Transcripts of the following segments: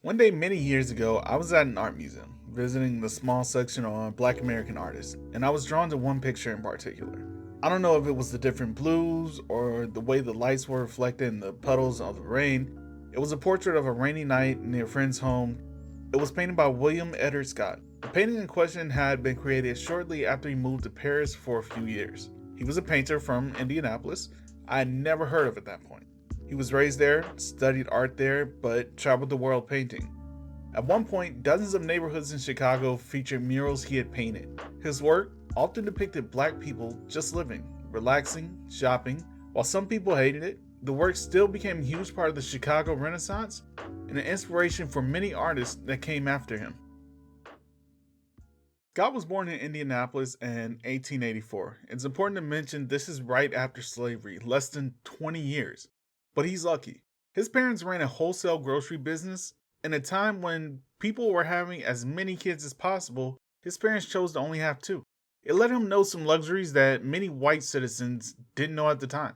One day many years ago, I was at an art museum, visiting the small section on Black American artists, and I was drawn to one picture in particular. I don't know if it was the different blues or the way the lights were reflected in the puddles of the rain. It was a portrait of a rainy night near a friend's home. It was painted by William Edouard Scott. The painting in question had been created shortly after he moved to Paris for a few years. He was a painter from Indianapolis. I had never heard of at that point. He was raised there, studied art there, but traveled the world painting. At one point, dozens of neighborhoods in Chicago featured murals he had painted. His work often depicted black people just living, relaxing, shopping. While some people hated it, the work still became a huge part of the Chicago Renaissance and an inspiration for many artists that came after him. Scott was born in Indianapolis in 1884. It's important to mention this is right after slavery, less than 20 years. But he's lucky. His parents ran a wholesale grocery business. In a time when people were having as many kids as possible, his parents chose to only have two. It let him know some luxuries that many white citizens didn't know at the time.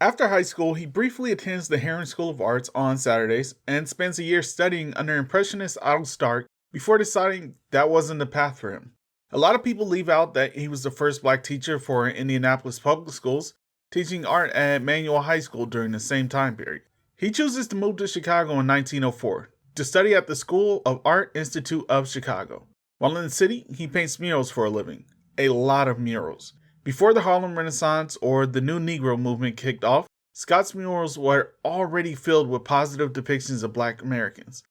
After high school, he briefly attends the Herron School of Arts on Saturdays and spends a year studying under Impressionist Otto Stark before deciding that wasn't the path for him. A lot of people leave out that he was the first black teacher for Indianapolis public schools, teaching art at Manual High School during the same time period. He chooses to move to Chicago in 1904 to study at the School of Art Institute of Chicago. While in the city, he paints murals for a living. A lot of murals. Before the Harlem Renaissance or the New Negro movement kicked off, Scott's murals were already filled with positive depictions of black Americans.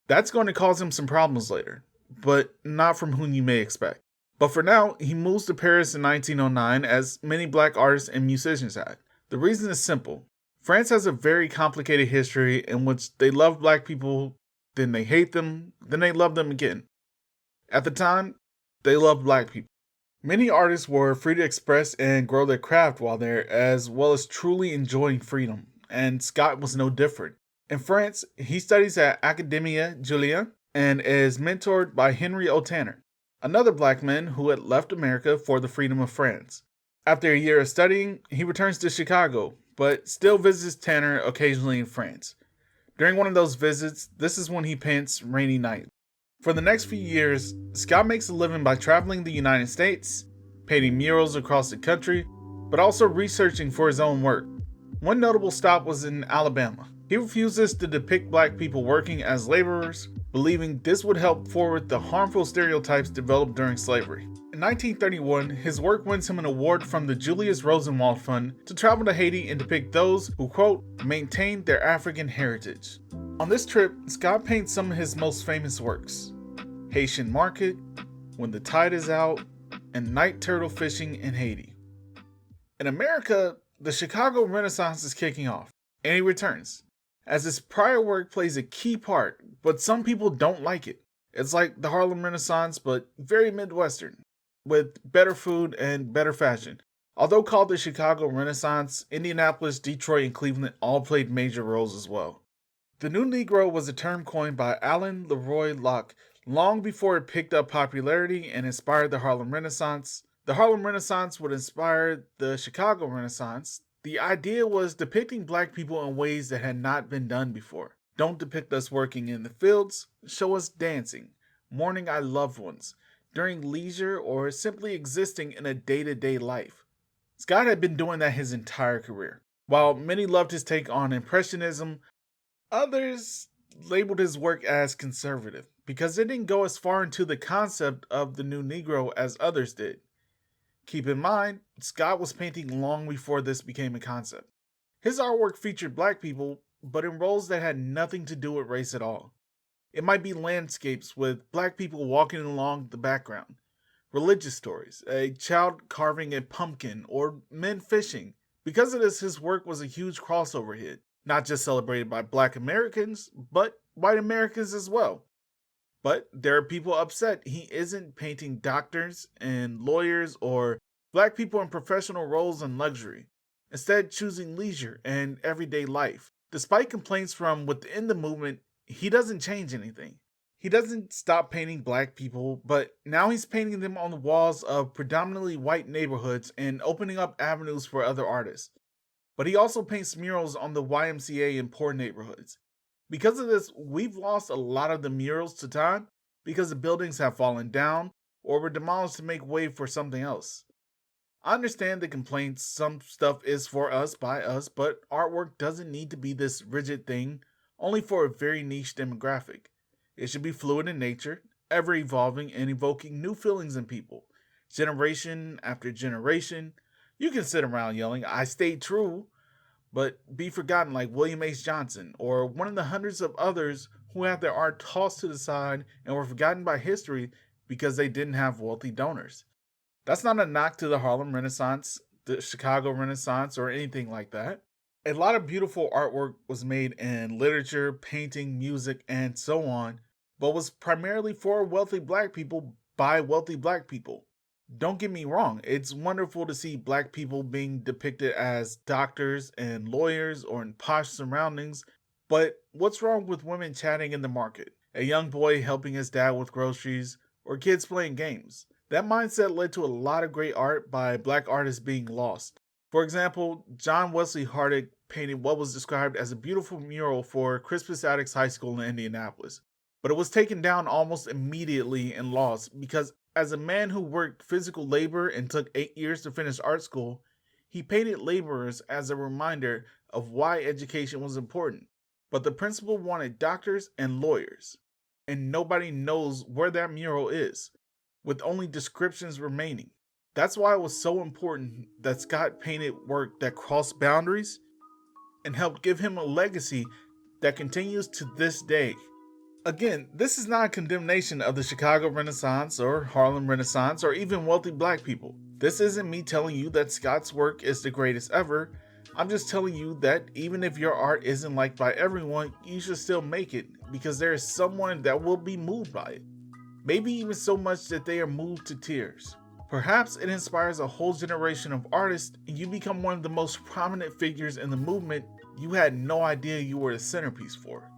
That's going to cause him some problems later, but not from whom you may expect. But for now, he moves to Paris in 1909, as many black artists and musicians had. The reason is simple. France has a very complicated history in which they love black people, then they hate them, then they love them again. At the time, they loved black people. Many artists were free to express and grow their craft while there, as well as truly enjoying freedom, and Scott was no different. In France, he studies at Academia Julia and is mentored by Henry O. Tanner, another black man who had left America for the freedom of France. After a year of studying, he returns to Chicago, but still visits Tanner occasionally in France. During one of those visits, this is when he paints Rainy Night. For the next few years, Scott makes a living by traveling the United States, painting murals across the country, but also researching for his own work. One notable stop was in Alabama. He refuses to depict black people working as laborers, believing this would help forward the harmful stereotypes developed during slavery. In 1931, his work wins him an award from the Julius Rosenwald Fund to travel to Haiti and depict those who, quote, maintained their African heritage. On this trip, Scott paints some of his most famous works: Haitian Market, When the Tide is Out, and Night Turtle Fishing in Haiti. In America, the Chicago Renaissance is kicking off, and he returns, as his prior work plays a key part, but some people don't like it. It's like the Harlem Renaissance, but very Midwestern, with better food and better fashion. Although called the Chicago Renaissance, Indianapolis, Detroit, and Cleveland all played major roles as well. The New Negro was a term coined by Alan Leroy Locke long before it picked up popularity and inspired the Harlem Renaissance. The Harlem Renaissance would inspire the Chicago Renaissance. The idea was depicting black people in ways that had not been done before. Don't depict us working in the fields, show us dancing, mourning our loved ones, during leisure, or simply existing in a day-to-day life. Scott had been doing that his entire career. While many loved his take on Impressionism, others labeled his work as conservative because it didn't go as far into the concept of the new Negro as others did. Keep in mind, Scott was painting long before this became a concept. His artwork featured black people, but in roles that had nothing to do with race at all. It might be landscapes with black people walking along the background, religious stories, a child carving a pumpkin, or men fishing. Because of this, his work was a huge crossover hit, not just celebrated by black Americans, but white Americans as well. But there are people upset he isn't painting doctors and lawyers or black people in professional roles and luxury, instead choosing leisure and everyday life. Despite complaints from within the movement, he doesn't change anything. He doesn't stop painting black people, but now he's painting them on the walls of predominantly white neighborhoods and opening up avenues for other artists. But he also paints murals on the YMCA in poor neighborhoods. Because of this, we've lost a lot of the murals to time because the buildings have fallen down or were demolished to make way for something else. I understand the complaints, some stuff is for us by us, but artwork doesn't need to be this rigid thing only for a very niche demographic. It should be fluid in nature, ever evolving and evoking new feelings in people. Generation after generation, you can sit around yelling, I stayed true, but be forgotten like William H. Johnson or one of the hundreds of others who had their art tossed to the side and were forgotten by history because they didn't have wealthy donors. That's not a knock to the Harlem Renaissance, the Chicago Renaissance, or anything like that. A lot of beautiful artwork was made in literature, painting, music, and so on, but was primarily for wealthy black people by wealthy black people. Don't get me wrong, it's wonderful to see black people being depicted as doctors and lawyers or in posh surroundings, but what's wrong with women chatting in the market, a young boy helping his dad with groceries, or kids playing games? That mindset led to a lot of great art by black artists being lost. For example, John Wesley Hardig painted what was described as a beautiful mural for Crispus Attucks High School in Indianapolis, but it was taken down almost immediately and lost because as a man who worked physical labor and took 8 years to finish art school, he painted laborers as a reminder of why education was important. But the principal wanted doctors and lawyers, and nobody knows where that mural is, with only descriptions remaining. That's why it was so important that Scott painted work that crossed boundaries and helped give him a legacy that continues to this day. Again, this is not a condemnation of the Chicago Renaissance or Harlem Renaissance or even wealthy black people. This isn't me telling you that Scott's work is the greatest ever. I'm just telling you that even if your art isn't liked by everyone, you should still make it because there is someone that will be moved by it. Maybe even so much that they are moved to tears. Perhaps it inspires a whole generation of artists and you become one of the most prominent figures in the movement you had no idea you were the centerpiece for.